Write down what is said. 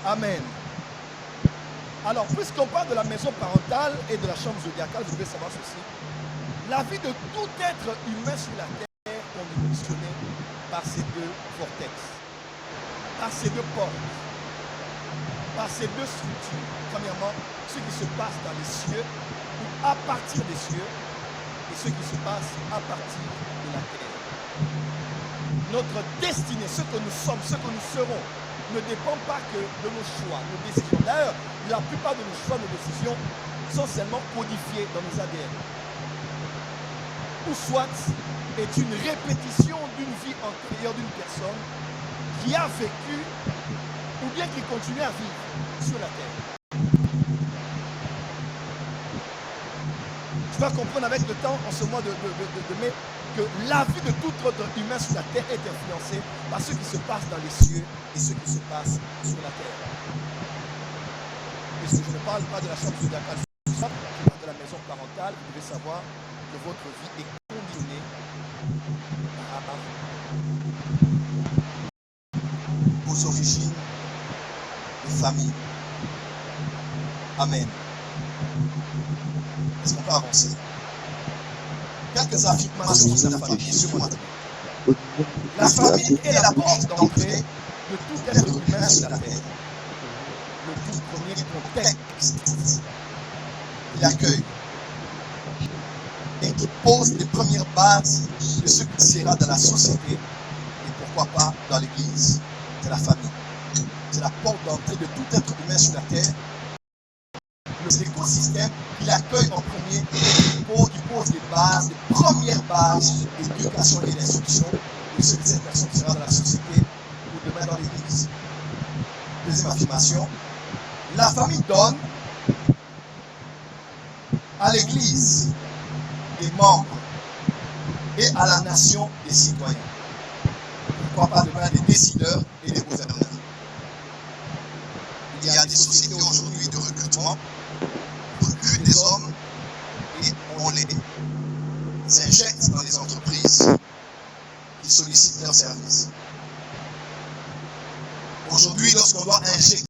Amen. Alors, puisqu'on parle de la maison parentale et de la chambre zodiacale, vous devez savoir ceci. La vie de tout être humain sur la terre est conditionnée par ces deux vortex, par ces deux portes, par ces deux structures. Premièrement, ce qui se passe dans les cieux ou à partir des cieux et ce qui se passe à partir de la terre. Notre destinée, ce que nous sommes, ce que nous serons, ne dépend pas que de nos choix, nos décisions. D'ailleurs, la plupart de nos choix, nos décisions sont seulement codifiées dans nos ADN. Ou soit est une répétition d'une vie antérieure d'une personne qui a vécu ou bien qui continue à vivre sur la terre. Tu vas comprendre avec le temps, en ce mois de mai, que la vie de tout autre humain sur la terre est influencée par ce qui se passe dans les cieux et ce qui se passe sur la terre. Puisque je ne parle pas de la chambre zodiacale, je parle de la maison parentale, vous devez savoir que votre vie est conditionnée par vos origines de famille. Amen. Est-ce qu'on peut avancer? Quelques affirmations sur la famille. La famille est la porte d'entrée de tout être humain sur la terre. Le tout premier contexte qui l'accueille et qui pose les premières bases de ce qui sera dans la société et pourquoi pas dans l'église. C'est la famille. C'est la porte d'entrée de tout être humain sur la terre. L'écosystème qui l'accueille en premier, qui pose les bases, les premières bases d'éducation et d'instruction de ce que cette personne sera dans la société ou demain dans l'église. Deuxième affirmation, la famille donne à l'église des membres et à la nation des citoyens. Pourquoi pas demain des décideurs et des gouverneurs. Il y a des sociétés aujourd'hui de recrutement, on recrute des hommes et on les injecte dans les entreprises qui sollicitent leurs services. Aujourd'hui, lorsqu'on doit injecter